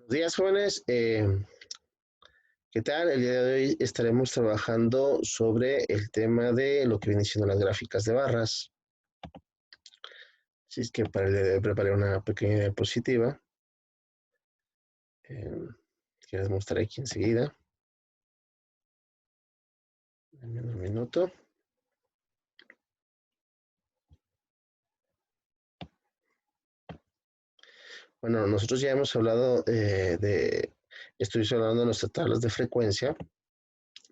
Buenos días, jóvenes. ¿Qué tal? El día de hoy estaremos trabajando sobre el tema de lo que viene siendo las gráficas de barras. Así es que para el día de hoy preparé una pequeña diapositiva eh, que les mostraré aquí enseguida. Dame un minuto. Bueno, nosotros ya hemos hablado estuvimos hablando de nuestras tablas de frecuencia.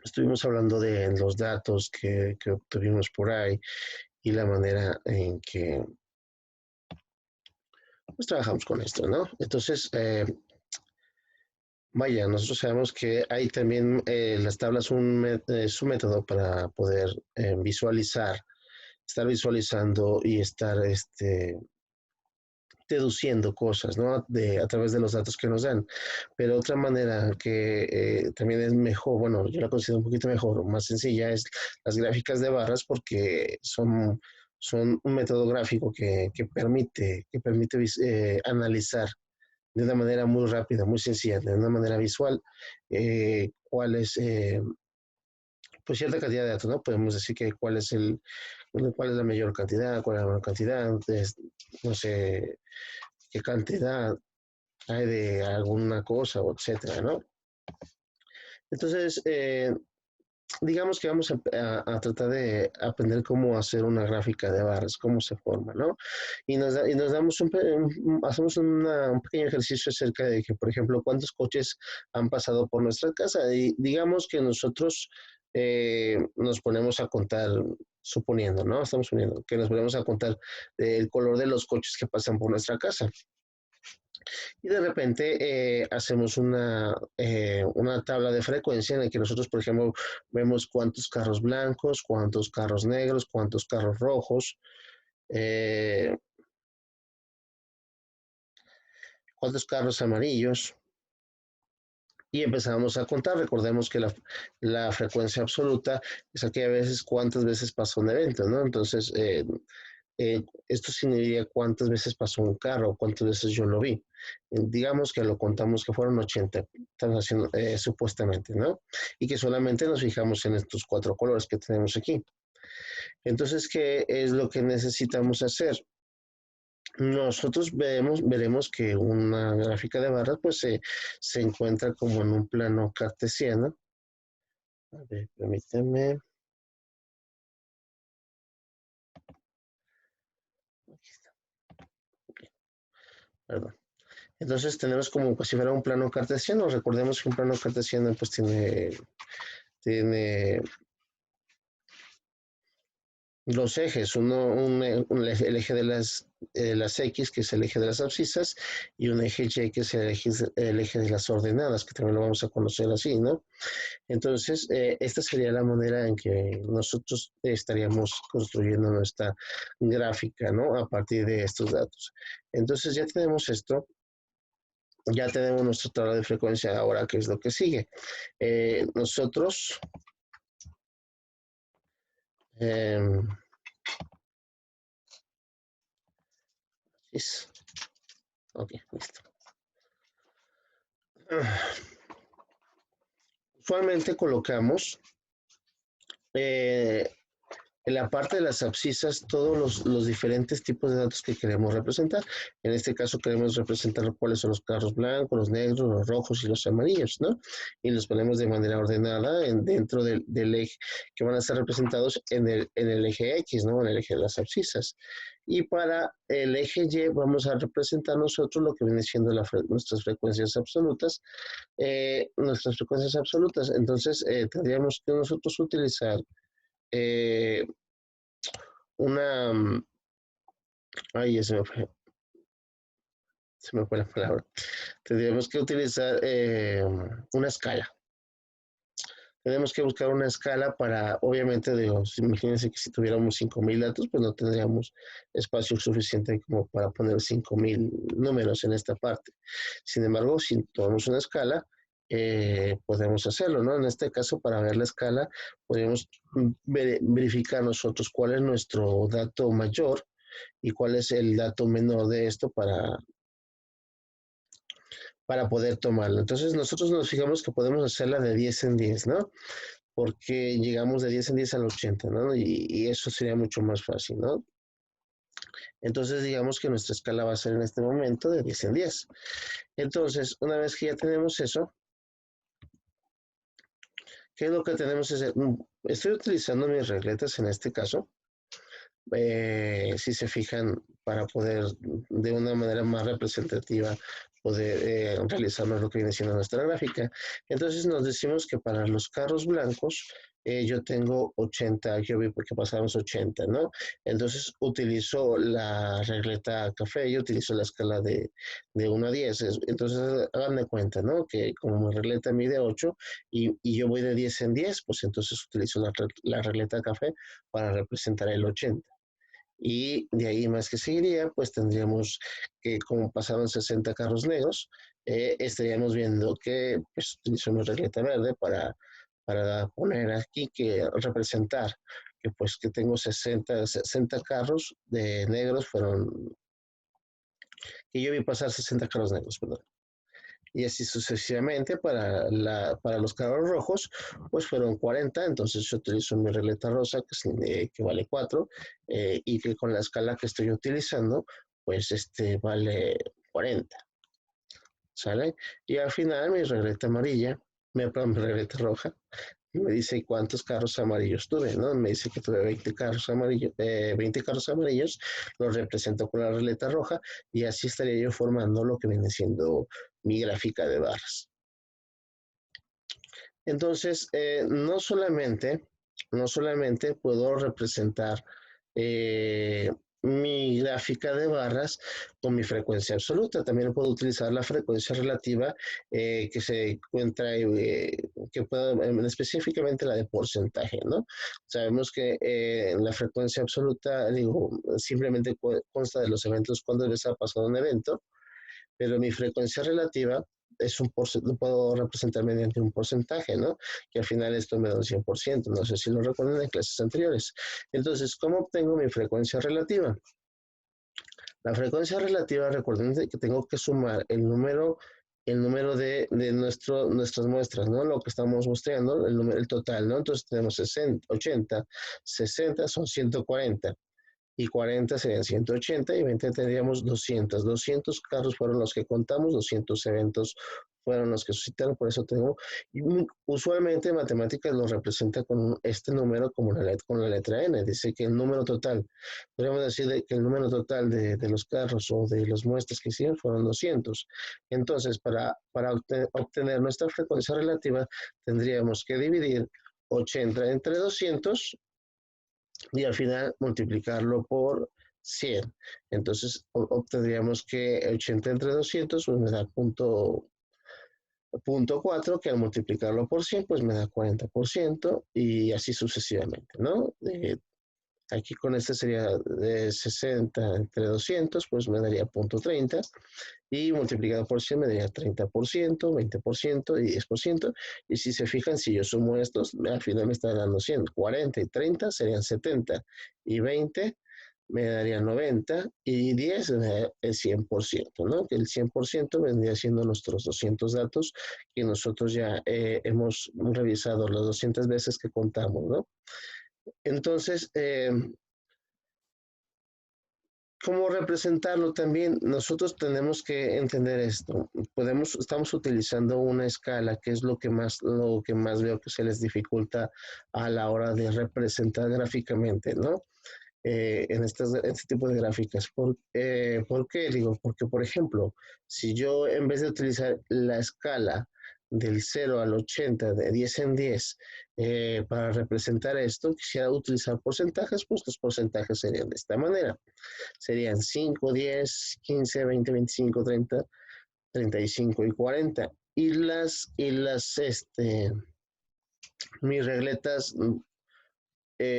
Estuvimos hablando de los datos que obtuvimos por ahí y la manera en que pues, trabajamos con esto, ¿no? Entonces, vaya, nosotros sabemos que hay también las tablas es un método para poder visualizar, estar visualizando y estar deduciendo cosas, ¿no? A través de los datos que nos dan. Pero otra manera que también es mejor, bueno, yo la considero un poquito mejor, más sencilla, es las gráficas de barras porque son un método gráfico que permite analizar de una manera muy rápida, muy sencilla, de una manera visual, cuál es, pues cierta cantidad de datos, ¿no? Podemos decir que cuál es la mayor cantidad, cuál es la menor cantidad, entonces, no sé, qué cantidad hay de alguna cosa, o etcétera, ¿no? Entonces, digamos que vamos a tratar de aprender cómo hacer una gráfica de barras, cómo se forma, ¿no? Y nos damos hacemos un pequeño ejercicio acerca de que, por ejemplo, cuántos coches han pasado por nuestra casa. Y digamos que nosotros nos ponemos a contar, suponiendo, ¿no? Estamos suponiendo que nos ponemos a contar el color de los coches que pasan por nuestra casa. Y de repente hacemos una tabla de frecuencia en la que nosotros, por ejemplo, vemos cuántos carros blancos, cuántos carros negros, cuántos carros rojos, eh, cuántos carros amarillos. Y empezamos a contar. Recordemos que la frecuencia absoluta es aquella veces cuántas veces pasa un evento, ¿no? Entonces, esto significa cuántas veces pasó un carro, cuántas veces yo lo vi. Digamos que lo contamos que fueron 80, estamos haciendo supuestamente, ¿no? Y que solamente nos fijamos en estos cuatro colores que tenemos aquí. Entonces, ¿qué es lo que necesitamos hacer? Nosotros veremos que una gráfica de barras pues se encuentra como en un plano cartesiano. A ver, permíteme. Aquí está. Okay, perdón. Entonces tenemos como si fuera un plano cartesiano. Recordemos que un plano cartesiano pues tiene los ejes, el eje de las X, que es el eje de las abscisas, y un eje Y, que es el eje de las ordenadas, que también lo vamos a conocer así, ¿no? Entonces, esta sería la manera en que nosotros estaríamos construyendo nuestra gráfica, ¿no? A partir de estos datos. Entonces, ya tenemos esto. Ya tenemos nuestra tabla de frecuencia. Ahora, ¿qué es lo que sigue? Nosotros eh, ok, listo. Usualmente colocamos eh, en la parte de las abscisas todos los diferentes tipos de datos que queremos representar. En este caso queremos representar cuáles son los carros blancos, los negros, los rojos y los amarillos, ¿no? Y los ponemos de manera ordenada dentro del eje, que van a estar representados en el eje X, ¿no? En el eje de las abscisas. Y para el eje Y vamos a representar nosotros lo que viene siendo nuestras frecuencias absolutas. Entonces, tendríamos que nosotros utilizar eh, una, ay, se me fue la palabra. Tendríamos que utilizar una escala. Tenemos que buscar una escala para, obviamente, imagínense que si tuviéramos 5,000 datos, pues no tendríamos espacio suficiente como para poner 5,000 números en esta parte. Sin embargo, si tomamos una escala, podemos hacerlo, ¿no? En este caso, para ver la escala, podríamos verificar nosotros cuál es nuestro dato mayor y cuál es el dato menor de esto para poder tomarlo. Entonces nosotros nos fijamos que podemos hacerla de 10 en 10, ¿no? Porque llegamos de 10 en 10 al 80, ¿no? Y eso sería mucho más fácil, ¿no? Entonces digamos que nuestra escala va a ser en este momento de 10 en 10. Entonces, una vez que ya tenemos eso, ¿qué es lo que tenemos que hacer? Estoy utilizando mis regletas en este caso, si se fijan, para poder de una manera más representativa poder realizarnos lo que viene siendo nuestra gráfica. Entonces nos decimos que para los carros blancos yo tengo 80, yo vi porque pasamos 80, ¿no? Entonces utilizo la regleta café, yo utilizo la escala de 1 a 10. Entonces hagan de cuenta, ¿no? Que como mi regleta mide 8 y yo voy de 10 en 10, pues entonces utilizo la regleta café para representar el 80. Y de ahí más que seguiría, pues tendríamos que, como pasaron 60 carros negros, estaríamos viendo que pues, utilizo una regleta verde para poner aquí que representar que pues que tengo 60 carros de negros fueron, que yo vi pasar 60 carros negros, perdón. Y así sucesivamente para los carros rojos, pues fueron 40, entonces yo utilizo mi regleta rosa que vale 4 y que con la escala que estoy utilizando, pues vale 40, ¿sale? Y al final mi regleta amarilla, mi regleta roja, me dice cuántos carros amarillos tuve, ¿no? Me dice que tuve 20 carros amarillos, 20 carros amarillos, los represento con la regleta roja y así estaría yo formando lo que viene siendo mi gráfica de barras. Entonces, no solamente puedo representar eh, mi gráfica de barras con mi frecuencia absoluta, también puedo utilizar la frecuencia relativa que se encuentra, que puedo, específicamente la de porcentaje, ¿no? Sabemos que la frecuencia absoluta, digo, simplemente consta de los eventos cuando veces ha pasado un evento, pero mi frecuencia relativa lo puedo representar mediante un porcentaje, ¿no? Que al final esto me da un 100%, no sé si lo recuerdan en clases anteriores. Entonces, ¿cómo obtengo mi frecuencia relativa? La frecuencia relativa, recuerden que tengo que sumar el número de nuestras muestras, ¿no? Lo que estamos muestreando, el total, ¿no? Entonces tenemos 60, 80, 60 son 140 y 40 serían 180 y 20 tendríamos 200. 200 carros fueron los que contamos, 200 eventos fueron los que suscitaron, por eso tengo, y usualmente en matemáticas lo representa con este número como con la letra n, dice que el número total, podríamos decir que el número total de los carros o de las muestras que hicieron fueron 200. Entonces, para obtener nuestra frecuencia relativa, tendríamos que dividir 80 entre 200 y al final multiplicarlo por 100. Entonces obtendríamos que 80 entre 200 pues me da punto 4, que al multiplicarlo por 100 pues me da 40% y así sucesivamente, ¿no? Aquí con este sería de 60 entre 200, pues me daría punto 30 y multiplicado por 100 me daría 30%, 20% y 10%. Y si se fijan, si yo sumo estos, al final me está dando 100. 40 y 30 serían 70 y 20 me daría 90 y 10 me daría el 100%, ¿no? Que el 100% vendría siendo nuestros 200 datos que nosotros ya hemos revisado las 200 veces que contamos, ¿no? Entonces, ¿cómo representarlo también? Nosotros tenemos que entender esto. Estamos utilizando una escala, que es lo que más veo que se les dificulta a la hora de representar gráficamente, ¿no? Este tipo de gráficas. ¿Por qué? Digo, porque, por ejemplo, si yo en vez de utilizar la escala del 0 al 80, de 10 en 10, para representar esto, quisiera utilizar porcentajes, pues los porcentajes serían de esta manera. Serían 5, 10, 15, 20, 25, 30, 35 y 40. Mis regletas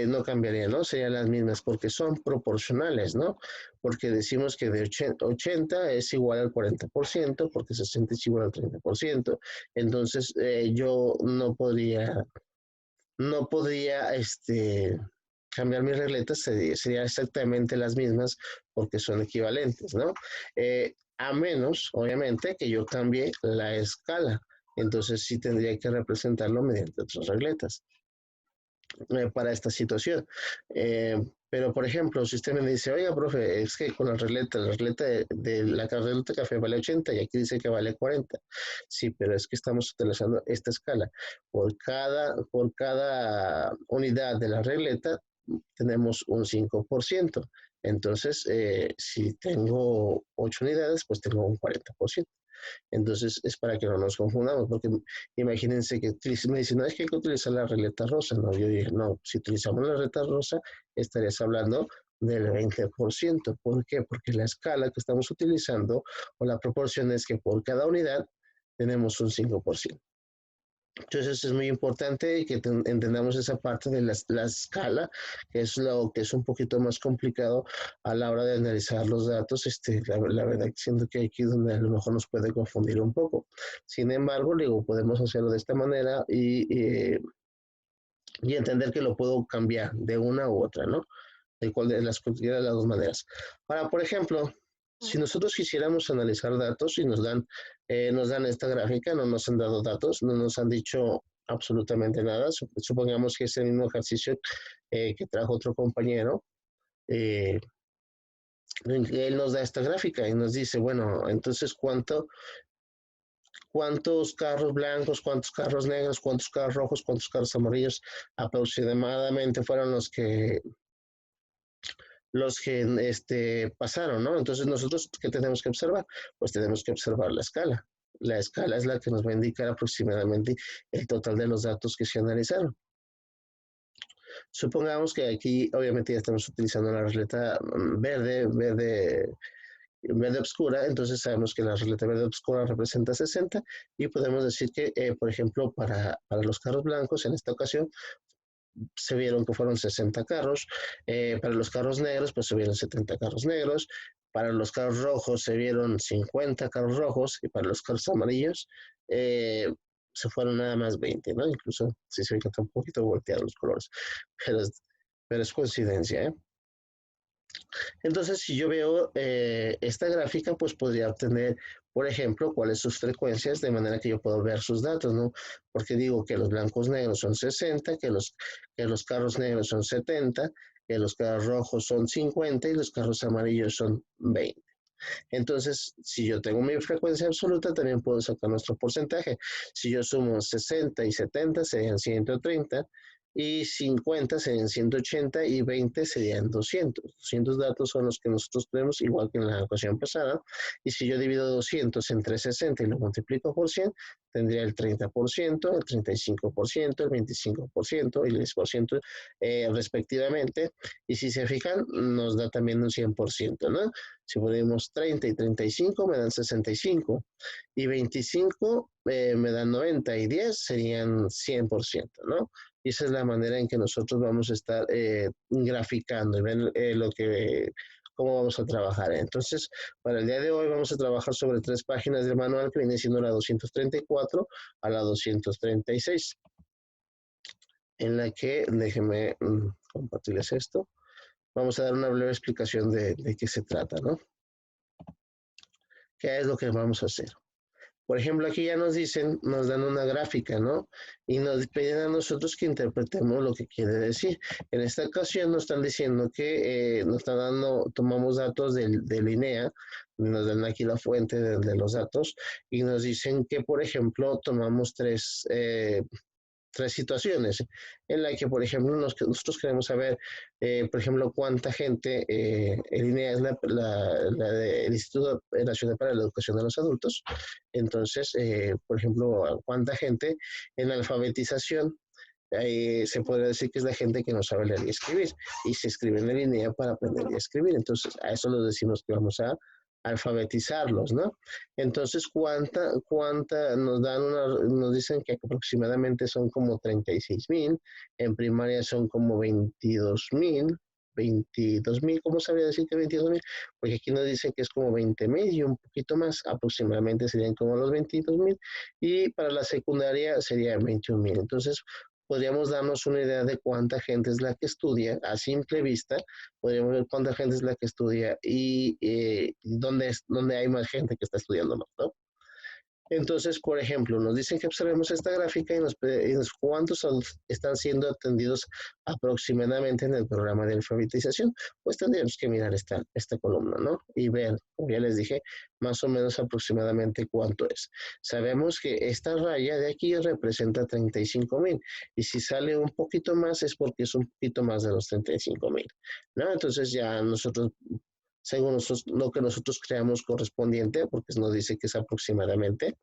no cambiarían, ¿no? Serían las mismas porque son proporcionales, ¿no? Porque decimos que de 80 es igual al 40%, porque 60 es igual al 30%. Entonces, yo no podría cambiar mis regletas, serían exactamente las mismas porque son equivalentes, ¿no? a menos, obviamente, que yo cambie la escala. Entonces sí tendría que representarlo mediante otras regletas para esta situación. Pero, por ejemplo, si usted me dice, oiga, profe, es que con la regleta de la regleta de café vale 80 y aquí dice que vale 40. Sí, pero es que estamos utilizando esta escala. Por cada unidad de la regleta tenemos un 5%. Entonces, si tengo 8 unidades, pues tengo un 40%. Entonces es para que no nos confundamos, porque imagínense que me dicen, no, es que hay que utilizar la regleta rosa. No, yo dije, no, si utilizamos la regleta rosa, estarías hablando del 20%. ¿Por qué? Porque la escala que estamos utilizando o la proporción es que por cada unidad tenemos un 5%. Entonces es muy importante que entendamos esa parte de la escala, que es lo que es un poquito más complicado a la hora de analizar los datos. La verdad siento que aquí es donde a lo mejor nos puede confundir un poco. Sin embargo, digo, podemos hacerlo de esta manera y entender que lo puedo cambiar de una u otra, ¿no? De cuál de las cualquiera de las dos maneras. Ahora, por ejemplo, si nosotros quisiéramos analizar datos y nos dan esta gráfica, no nos han dado datos, no nos han dicho absolutamente nada. Supongamos que es el mismo ejercicio que trajo otro compañero. Eh, él nos da esta gráfica y nos dice, bueno, entonces cuántos carros blancos, cuántos carros negros, cuántos carros rojos, cuántos carros amarillos aproximadamente fueron los que pasaron, ¿no? Entonces nosotros, ¿qué tenemos que observar? Pues tenemos que observar la escala. La escala es la que nos va a indicar aproximadamente el total de los datos que se analizaron. Supongamos que aquí obviamente ya estamos utilizando la regleta verde oscura, entonces sabemos que la regleta verde oscura representa 60 y podemos decir que, por ejemplo, para los carros blancos en esta ocasión se vieron que fueron 60 carros, para los carros negros pues se vieron 70 carros negros, para los carros rojos se vieron 50 carros rojos y para los carros amarillos se fueron nada más 20, ¿no? Incluso si se ve que está un poquito volteados los colores, pero pero es coincidencia, ¿eh? Entonces, si yo veo esta gráfica, pues podría obtener, por ejemplo, cuáles sus frecuencias, de manera que yo puedo ver sus datos, ¿no? Porque digo que los blancos negros son 60, que los carros negros son 70, que los carros rojos son 50 y los carros amarillos son 20. Entonces, si yo tengo mi frecuencia absoluta, también puedo sacar nuestro porcentaje. Si yo sumo 60 y 70, serían 130, y 50 serían 180 y 20 serían 200. 200 datos son los que nosotros tenemos, igual que en la ocasión pasada. Y si yo divido 200 entre 60 y lo multiplico por 100, tendría el 30%, el 35%, el 25% y el 10% respectivamente. Y si se fijan, nos da también un 100%, ¿no? Si ponemos 30 y 35 me dan 65 y 25 me dan 90 y 10 serían 100%, ¿no? Y esa es la manera en que nosotros vamos a estar graficando y ver cómo vamos a trabajar. Entonces, para el día de hoy vamos a trabajar sobre 3 páginas del manual que viene siendo la 234 a la 236, en la que, déjenme compartirles esto, vamos a dar una breve explicación de qué se trata, ¿no? ¿Qué es lo que vamos a hacer? Por ejemplo, aquí ya nos dan una gráfica, ¿no? Y nos piden a nosotros que interpretemos lo que quiere decir. En esta ocasión nos están diciendo que nos están dando, tomamos datos de INEA, nos dan aquí la fuente de los datos, y nos dicen que, por ejemplo, tomamos tres situaciones en la que, por ejemplo, nosotros queremos saber, por ejemplo, cuánta gente, el INEA es el Instituto Nacional para la Educación de los Adultos, entonces, por ejemplo, cuánta gente en alfabetización se podría decir que es la gente que no sabe leer y escribir y se escribe en la línea para aprender y escribir. Entonces, a eso les decimos que vamos a alfabetizarlos, ¿no? Entonces, nos dicen que aproximadamente son como 36,000, en primaria son como 22,000, ¿cómo sabría decir que 22,000? Porque aquí nos dicen que es como 20,000 y un poquito más, aproximadamente serían como los 22,000, y para la secundaria serían 21,000. Entonces, podríamos darnos una idea de cuánta gente es la que estudia, a simple vista, podríamos ver cuánta gente es la que estudia y dónde hay más gente que está estudiando más, ¿no? Entonces, por ejemplo, nos dicen que observemos esta gráfica y cuántos están siendo atendidos aproximadamente en el programa de alfabetización. Pues tendríamos que mirar esta columna, ¿no? Y ver, como ya les dije, más o menos aproximadamente cuánto es. Sabemos que esta raya de aquí representa 35,000 y si sale un poquito más es porque es un poquito más de los 35,000, ¿no? Entonces ya nosotros según lo que nosotros creamos correspondiente, porque nos dice que es aproximadamente,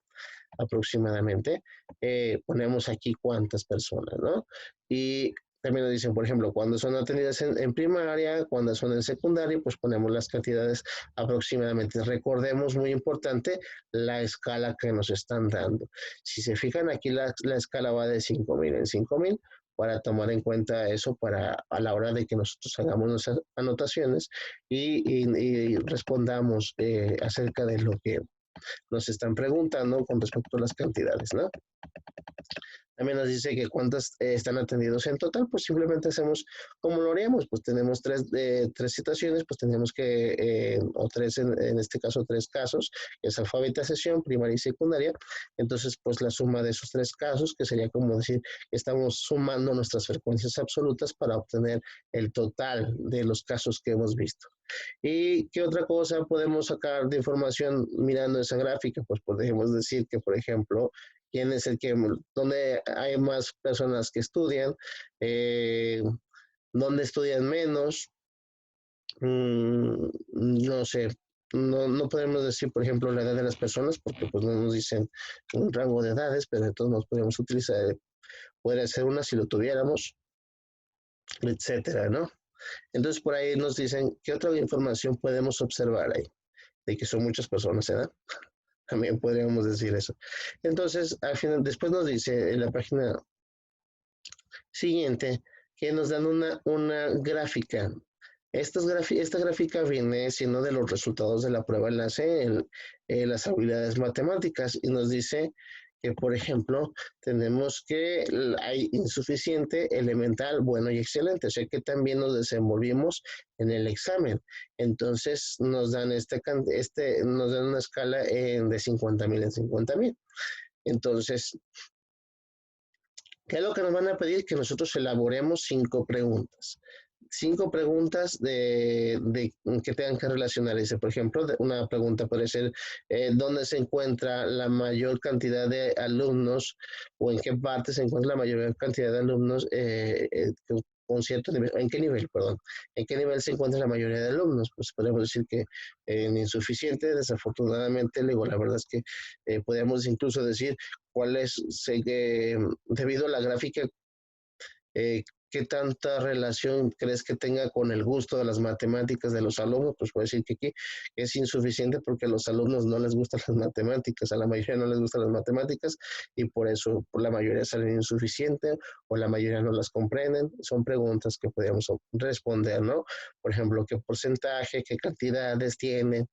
ponemos aquí cuántas personas, ¿no? Y también nos dicen, por ejemplo, cuando son atendidas en primaria, cuando son en secundaria, pues ponemos las cantidades aproximadamente. Recordemos, muy importante, la escala que nos están dando. Si se fijan, aquí la escala va de 5,000 en 5,000 para tomar en cuenta eso para a la hora de que nosotros hagamos nuestras anotaciones y respondamos acerca de lo que nos están preguntando con respecto a las cantidades, ¿no? También nos dice que cuántas están atendidos en total, pues simplemente hacemos como lo haríamos, pues tenemos tres situaciones, pues tenemos que, o tres, en este caso, tres casos, que es alfabetización, primaria y secundaria, entonces pues la suma de esos tres casos, que sería como decir, estamos sumando nuestras frecuencias absolutas para obtener el total de los casos que hemos visto. ¿Y qué otra cosa podemos sacar de información mirando esa gráfica? Pues podemos decir que, por ejemplo, quién es donde hay más personas que estudian, donde estudian menos, no sé, no podemos decir, por ejemplo, la edad de las personas, porque pues no nos dicen un rango de edades, pero entonces nos podemos utilizar, podría ser una si lo tuviéramos, etcétera, ¿no? Entonces por ahí nos dicen, ¿qué otra información podemos observar ahí? De que son muchas personas, ¿verdad? También podríamos decir eso. Entonces, al final, después nos dice en la página siguiente que nos dan una gráfica. Esta gráfica viene siendo de los resultados de la prueba enlace en las habilidades matemáticas y nos dice que, por ejemplo, tenemos que hay insuficiente, elemental, bueno y excelente. O sea que también nos desenvolvimos en el examen. Entonces nos dan nos dan una escala de 50,000 en 50,000. Entonces, ¿qué es lo que nos van a pedir? Que nosotros elaboremos 5 preguntas. 5 preguntas que tengan que relacionarse. Por ejemplo, una pregunta puede ser ¿dónde se encuentra la mayor cantidad de alumnos o en qué parte se encuentra la mayor cantidad de alumnos con cierto nivel, en qué nivel, perdón, en qué nivel se encuentra la mayoría de alumnos? Pues podemos decir que en insuficiente, desafortunadamente, luego la verdad es que podríamos incluso decir cuál es, debido a la gráfica, qué tanta relación crees que tenga con el gusto de las matemáticas de los alumnos. Pues puedo decir que aquí es insuficiente porque a los alumnos no les gustan las matemáticas, a la mayoría no les gustan las matemáticas y por eso por la mayoría salen insuficientes o la mayoría no las comprenden. Son preguntas que podríamos responder, ¿no? Por ejemplo, ¿qué porcentaje, qué cantidades tiene?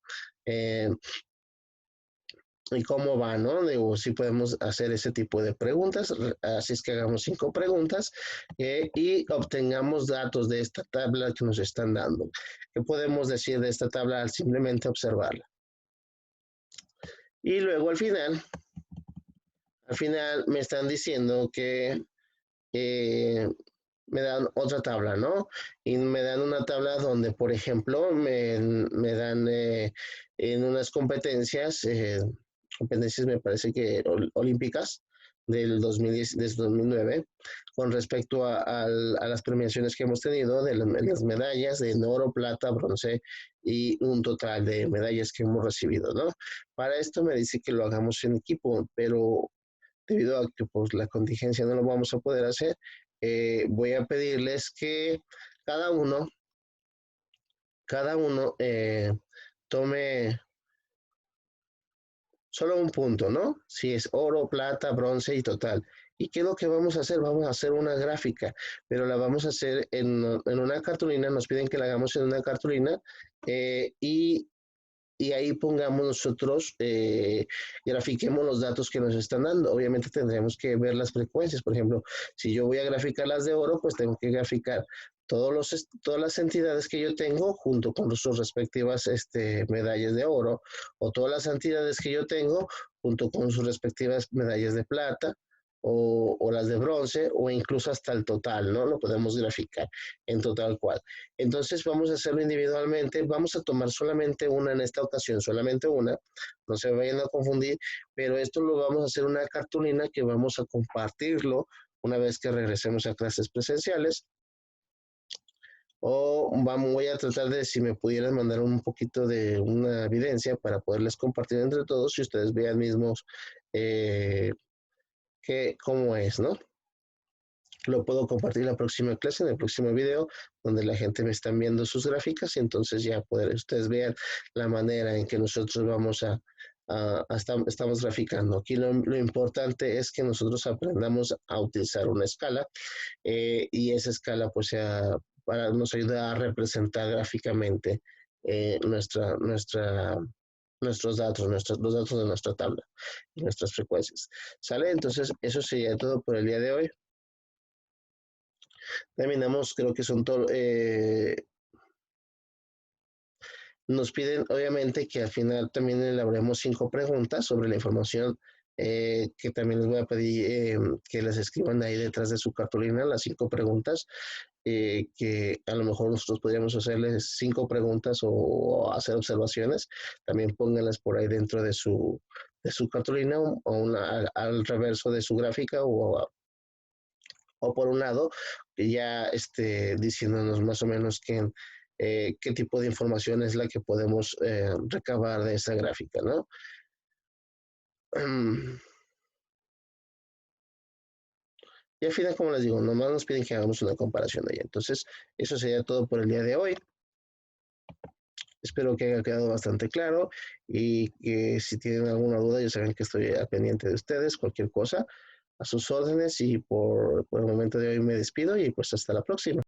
Y cómo va, ¿no? Digo, sí podemos hacer ese tipo de preguntas, así es que hagamos 5 preguntas y obtengamos datos de esta tabla que nos están dando. ¿Qué podemos decir de esta tabla al simplemente observarla? Y luego al final me están diciendo que me dan otra tabla, ¿no? Y me dan una tabla donde, por ejemplo, me dan en unas competencias me parece que olímpicas del 2010, desde 2009, con respecto a las premiaciones que hemos tenido de las medallas de oro, plata, bronce y un total de medallas que hemos recibido, ¿no? Para esto me dice que lo hagamos en equipo, pero debido a que pues la contingencia no lo vamos a poder hacer, voy a pedirles que cada uno, cada uno tome solo un punto, ¿no? Si es oro, plata, bronce y total. ¿Y qué es lo que vamos a hacer? Vamos a hacer una gráfica, pero la vamos a hacer en una cartulina, nos piden que la hagamos en una cartulina y y ahí pongamos nosotros, grafiquemos los datos que nos están dando. Obviamente tendremos que ver las frecuencias. Por ejemplo, si yo voy a graficar las de oro, pues tengo que graficar todas las entidades que yo tengo junto con sus respectivas medallas de oro, o todas las entidades que yo tengo junto con sus respectivas medallas de plata, o las de bronce, o incluso hasta el total, ¿no? Lo podemos graficar en total cual. Entonces vamos a hacerlo individualmente, vamos a tomar solamente una en esta ocasión, solamente una, no se vayan a confundir, pero esto lo vamos a hacer una cartulina que vamos a compartirlo una vez que regresemos a clases presenciales. O voy a tratar de, si me pudieran mandar un poquito de una evidencia para poderles compartir entre todos y ustedes vean mismos cómo es, ¿no? Lo puedo compartir en la próxima clase, en el próximo video, donde la gente me está viendo sus gráficas y entonces ya ustedes vean la manera en que nosotros vamos estamos graficando. Aquí lo importante es que nosotros aprendamos a utilizar una escala y esa escala pues nos ayuda a representar gráficamente nuestros datos, los datos de nuestra tabla y nuestras frecuencias. ¿Sale? Entonces, eso sería todo por el día de hoy. Terminamos, creo que son todo. Nos piden, obviamente, que al final también elaboremos 5 preguntas sobre la información que también les voy a pedir que les escriban ahí detrás de su cartulina, las 5 preguntas, que a lo mejor nosotros podríamos hacerles 5 preguntas o hacer observaciones. También pónganlas por ahí dentro de su cartulina o al reverso de su gráfica o por un lado, ya diciéndonos más o menos qué tipo de información es la que podemos recabar de esa gráfica, ¿no? Y al final, como les digo, nomás nos piden que hagamos una comparación de ella. Entonces, eso sería todo por el día de hoy. Espero que haya quedado bastante claro y que si tienen alguna duda, ya saben que estoy al pendiente de ustedes, cualquier cosa, a sus órdenes y por el momento de hoy me despido y pues hasta la próxima.